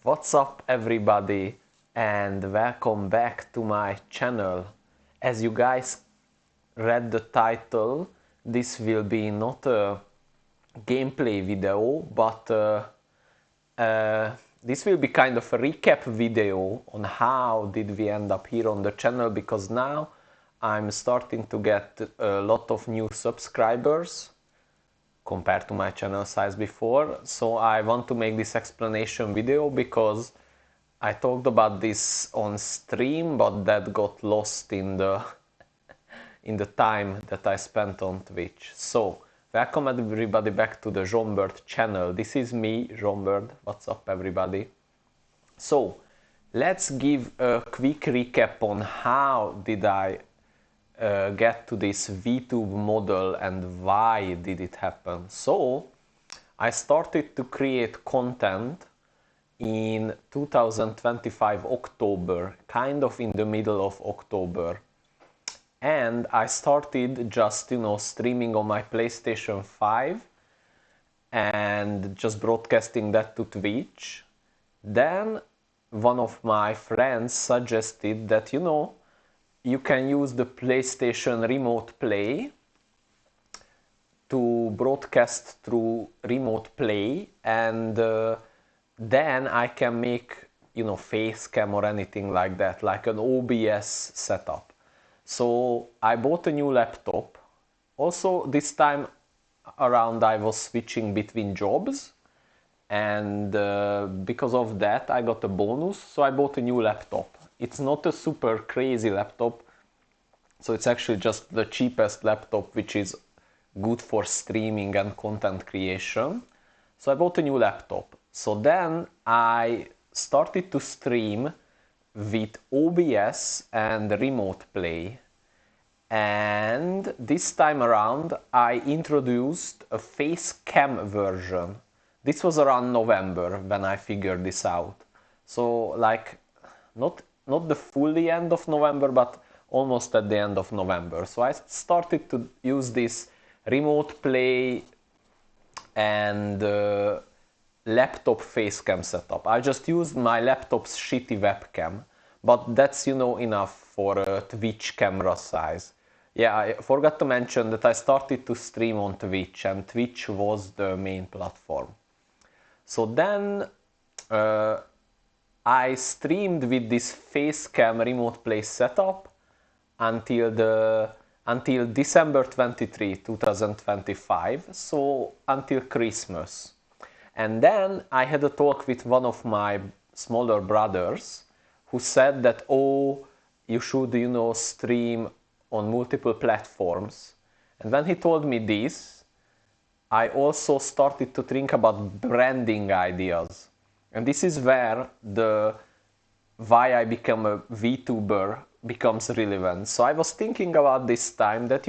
What's up everybody and welcome back to my channel. As you guys read the title, this will be not a gameplay video, but this will be kind of a recap video on how did we end up here on the channel, because now I'm starting to get a lot of new subscribers compared to my channel size before. So I want to make this explanation video because I talked about this on stream, but that got lost in the time that I spent on Twitch. So welcome everybody back to the zsomBird channel. This is me, zsomBird. What's up everybody? So let's give a quick recap on how did I get to this VTuber model and why did it happen. So I started to create content in 2025 October, kind of in the middle of October, and I started just streaming on my PlayStation 5 and just broadcasting that to Twitch. Then one of my friends suggested that you can use the PlayStation Remote Play to broadcast through Remote Play, and then I can make face cam or anything like that, like an OBS setup. So I bought a new laptop. Also this time around I was switching between jobs, and because of that I got a bonus, so I bought a new laptop. It's not a super crazy laptop, so it's actually just the cheapest laptop which is good for streaming and content creation. So I bought a new laptop. So then I started to stream with OBS and Remote Play, and this time around I introduced a face cam version. This was around November when I figured this out. So like not the fully end of November, but almost at the end of November. So I started to use this Remote Play and laptop facecam setup. I just used my laptop's shitty webcam, but that's enough for a Twitch camera size. Yeah, I forgot to mention that I started to stream on Twitch, and Twitch was the main platform. So then I streamed with this facecam Remote Play setup until December 23, 2025, so until Christmas. And then I had a talk with one of my smaller brothers who said that, oh, you should stream on multiple platforms. And when he told me this, I also started to think about branding ideas. And this is where why I become a VTuber becomes relevant. So I was thinking about this time that,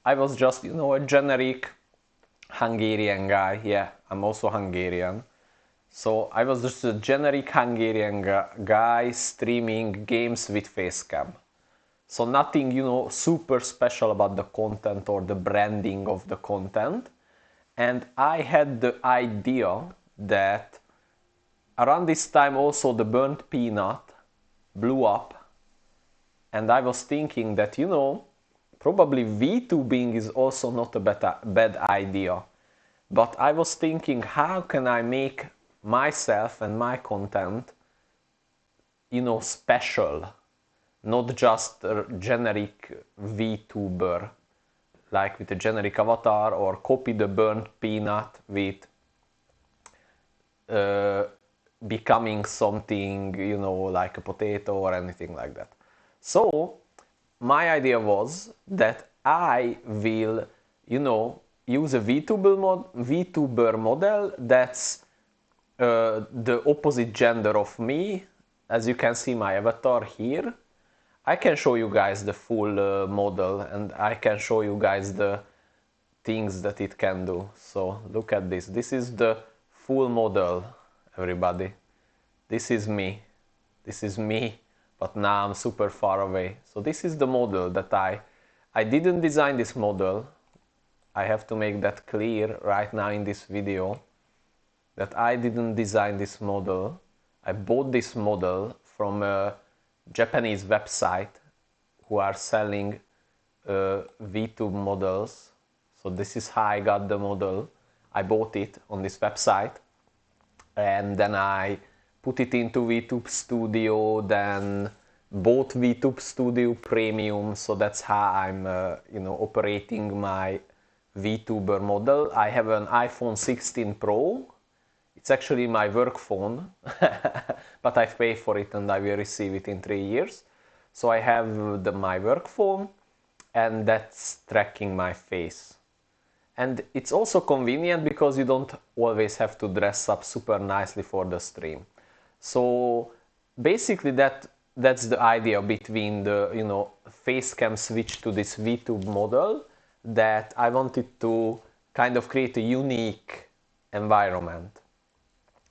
I was just, a generic Hungarian guy. Yeah, I'm also Hungarian. So I was just a generic Hungarian guy streaming games with facecam. So nothing, super special about the content or the branding of the content. And I had the idea that around this time also the burnt peanut blew up, and I was thinking that probably VTubing is also not a bad idea, but I was thinking, how can I make myself and my content special, not just a generic VTuber like with a generic avatar, or copy the burnt peanut with becoming something, like a potato or anything like that. So my idea was that I will, use a VTuber model that's the opposite gender of me. As you can see my avatar here. I can show you guys the full model, and I can show you guys the things that it can do. So look at this. This is the full model, everybody. This is me. This is me, but now I'm super far away. So this is the model that I didn't design this model. I have to make that clear right now in this video, that I didn't design this model. I bought this model from a Japanese website who are selling VTube models. So this is how I got the model. I bought it on this website, and then I put it into VTube Studio, then bought VTube Studio Premium. So that's how I'm operating my VTuber model. I have an iPhone 16 Pro. It's actually my work phone, but I pay for it and I will receive it in 3 years. So I have my work phone, and that's tracking my face. And it's also convenient because you don't always have to dress up super nicely for the stream. So basically that's the idea between the face cam switch to this VTube model, that I wanted to kind of create a unique environment.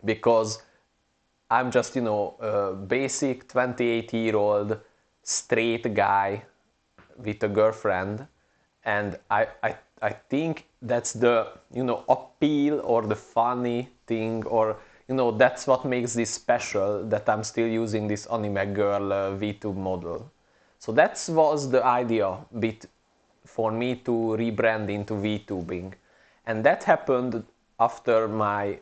Because I'm just, a basic 28-year-old straight guy with a girlfriend, and I think that's the, appeal or the funny thing, or, that's what makes this special, that I'm still using this anime girl VTube model. So that was the idea for me to rebrand into VTubing. And that happened after my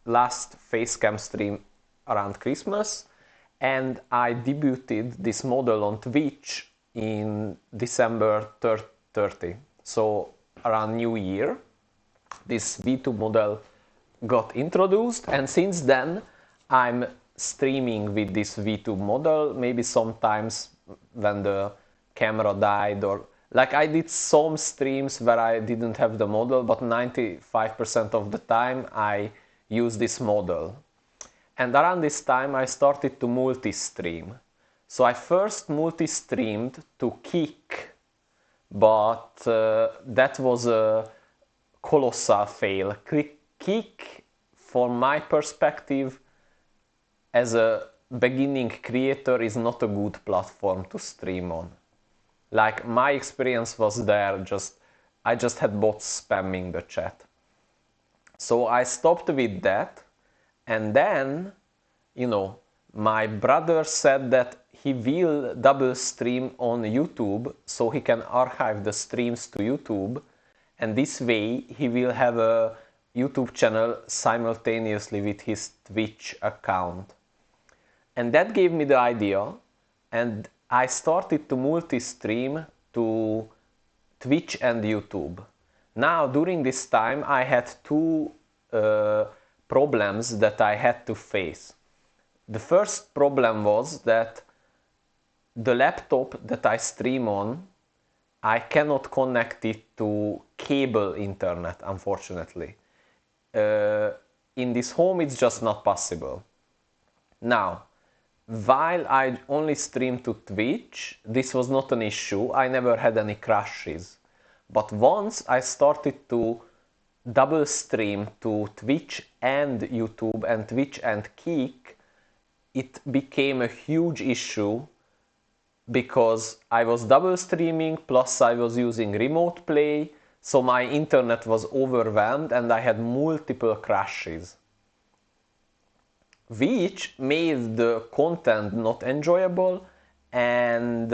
last facecam stream around Christmas, and I debuted this model on Twitch in December 30. So around New Year, this VTube model got introduced, and since then I'm streaming with this VTube model, maybe sometimes when the camera died, or like I did some streams where I didn't have the model, but 95% of the time I use this model. And around this time I started to multi-stream. So I first multi-streamed to Kick, but that was a colossal fail. Kick, from my perspective, as a beginning creator, is not a good platform to stream on. Like, my experience was there, I just had bots spamming the chat. So I stopped with that, and then, my brother said that he will double stream on YouTube, so he can archive the streams to YouTube, and this way he will have a YouTube channel simultaneously with his Twitch account. And that gave me the idea, and I started to multi-stream to Twitch and YouTube. Now, during this time, I had two problems that I had to face. The first problem was that the laptop that I stream on, I cannot connect it to cable internet, unfortunately. In this home, it's just not possible. Now, while I only stream to Twitch, this was not an issue. I never had any crashes. But once I started to double stream to Twitch and YouTube and Twitch and Kick, it became a huge issue, because I was double streaming, plus I was using remote play, so my internet was overwhelmed and I had multiple crashes, which made the content not enjoyable, and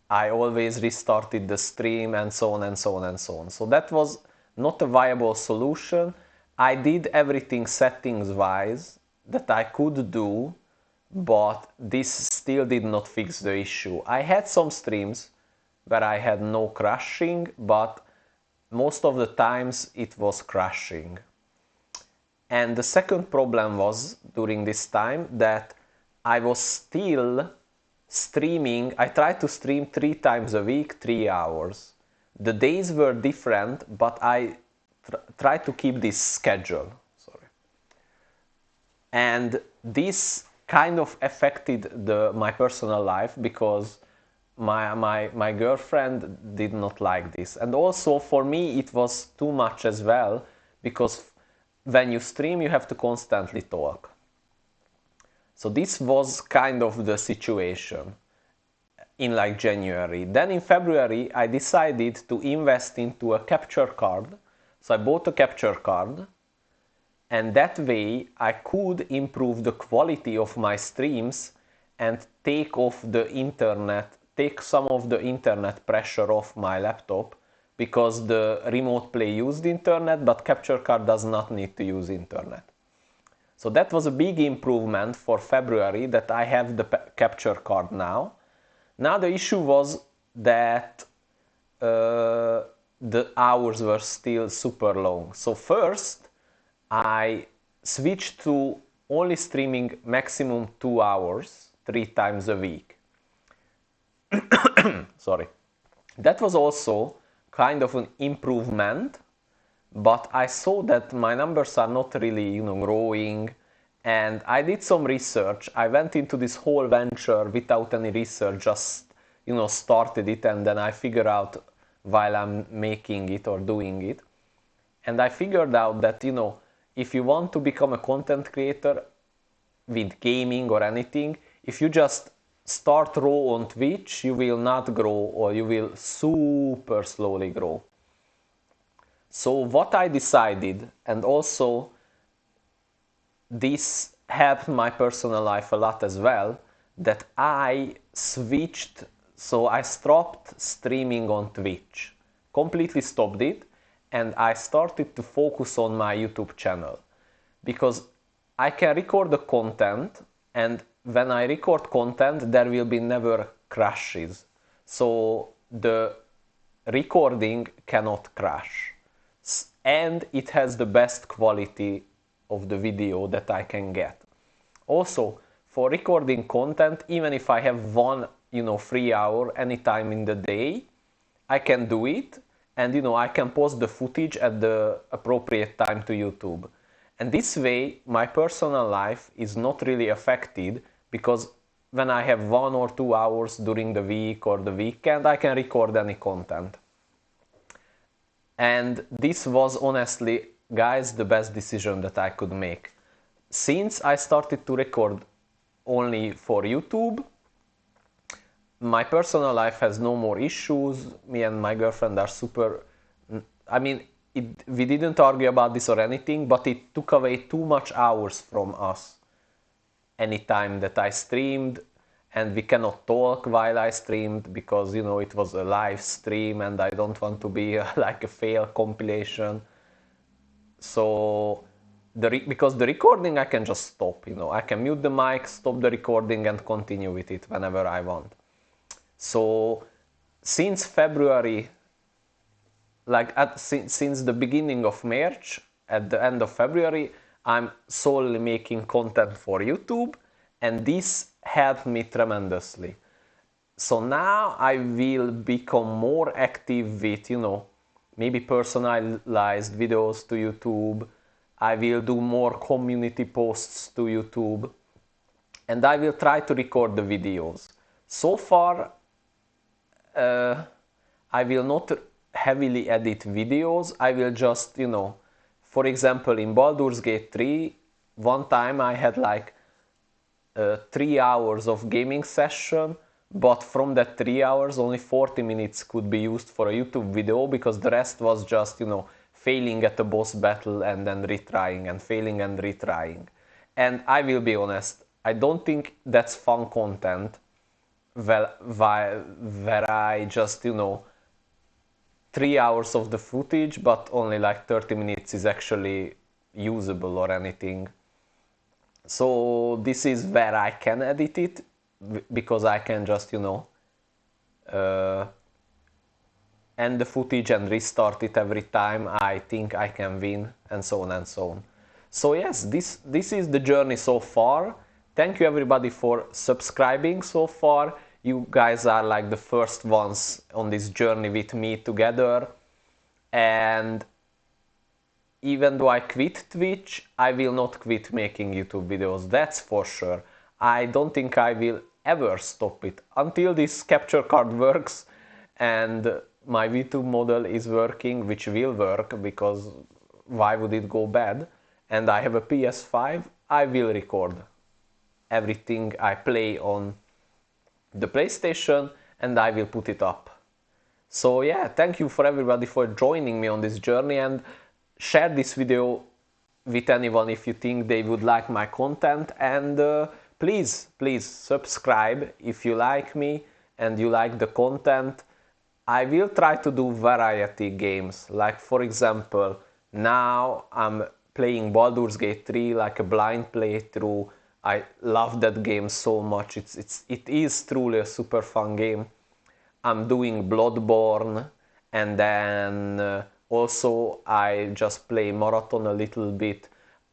I always restarted the stream, and so on and so on and so on. So that was not a viable solution. I did everything settings-wise that I could do, but this still did not fix the issue. I had some streams where I had no crashing, but most of the times it was crashing. And the second problem was, during this time, that I was still streaming. I tried to stream 3 times a week, 3 hours. The days were different, but I tried to keep this schedule. And this kind of affected my personal life, because my girlfriend did not like this. And also for me it was too much as well, because when you stream you have to constantly talk. So this was kind of the situation in like January. Then in February I decided to invest into a capture card. So I bought a capture card, and that way I could improve the quality of my streams and take some of the internet pressure off my laptop, because the remote play used internet, but capture card does not need to use internet. So that was a big improvement for February, that I have the capture card now. Now the issue was that the hours were still super long. So first I switched to only streaming maximum 2 hours, 3 times a week. Sorry. That was also kind of an improvement, but I saw that my numbers are not really, growing, and I did some research. I went into this whole venture without any research, just, started it, and then I figured out while I'm making it or doing it. And I figured out that, if you want to become a content creator with gaming or anything, if you just start raw on Twitch, you will not grow, or you will super slowly grow. So what I decided, and also this helped my personal life a lot as well, that I switched, so I stopped streaming on Twitch, completely stopped it, and I started to focus on my YouTube channel, because I can record the content, and when I record content there will be never crashes, so the recording cannot crash, and it has the best quality of the video that I can get. Also, for recording content, even if I have one free hour anytime in the day, I can do it, and I can post the footage at the appropriate time to YouTube. And this way my personal life is not really affected, because when I have 1 or 2 hours during the week or the weekend, I can record any content. And this was honestly, guys, the best decision that I could make. Since I started to record only for YouTube, my personal life has no more issues. Me and my girlfriend are super... we didn't argue about this or anything, but it took away too much hours from us anytime that I streamed, and we cannot talk while I streamed, because it was a live stream and I don't want to be like a fail compilation. So because the recording I can just stop, I can mute the mic, stop the recording, and continue with it whenever I want. So since February, since the beginning of March, at the end of February, I'm solely making content for YouTube, and this helped me tremendously. So now I will become more active with, maybe personalized videos to YouTube. I will do more community posts to YouTube, and I will try to record the videos. So far, I will not heavily edit videos. I will just, for example, in Baldur's Gate 3, one time I had like 3 hours of gaming session, but from that 3 hours, only 40 minutes could be used for a YouTube video, because the rest was just, failing at the boss battle and then retrying, and failing and retrying. And I will be honest, I don't think that's fun content, where I just, 3 hours of the footage, but only like 30 minutes is actually usable or anything. So this is where I can edit it, because I can just, end the footage and restart it every time I think I can win, and so on and so on. So yes, this is the journey so far. Thank you everybody for subscribing so far. You guys are like the first ones on this journey with me together. And even though I quit Twitch, I will not quit making YouTube videos, that's for sure. I don't think I will ever stop it until this capture card works and my VTuber model is working, which will work, because why would it go bad? And I have a PS5, I will record everything I play on the PlayStation, and I will put it up. So yeah, thank you for everybody for joining me on this journey, and share this video with anyone if you think they would like my content, and please subscribe if you like me and you like the content. I will try to do variety games, like for example, now I'm playing Baldur's Gate 3 like a blind playthrough. I love that game so much. It is truly a super fun game. I'm doing Bloodborne, and then also I just play Marathon a little bit.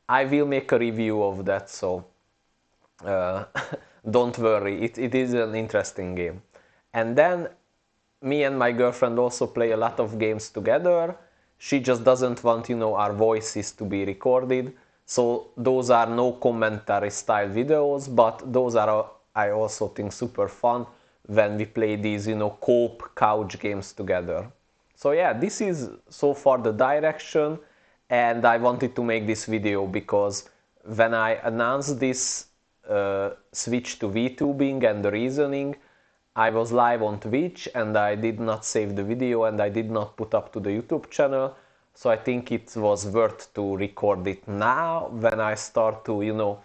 I will make a review of that, so uh, don't worry, it is an interesting game. And then me and my girlfriend also play a lot of games together. She just doesn't want, our voices to be recorded. So those are no commentary style videos, but those are, I also think, super fun when we play these, co-op couch games together. So yeah, this is so far the direction, and I wanted to make this video because when I announced this switch to VTubing and the reasoning, I was live on Twitch and I did not save the video and I did not put up to the YouTube channel. So I think it was worth to record it now when I start to,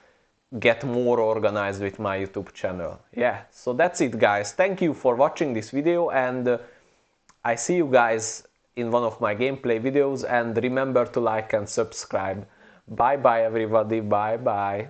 get more organized with my YouTube channel. Yeah, so that's it, guys. Thank you for watching this video, and I see you guys in one of my gameplay videos, and remember to like and subscribe. Bye bye everybody, bye bye.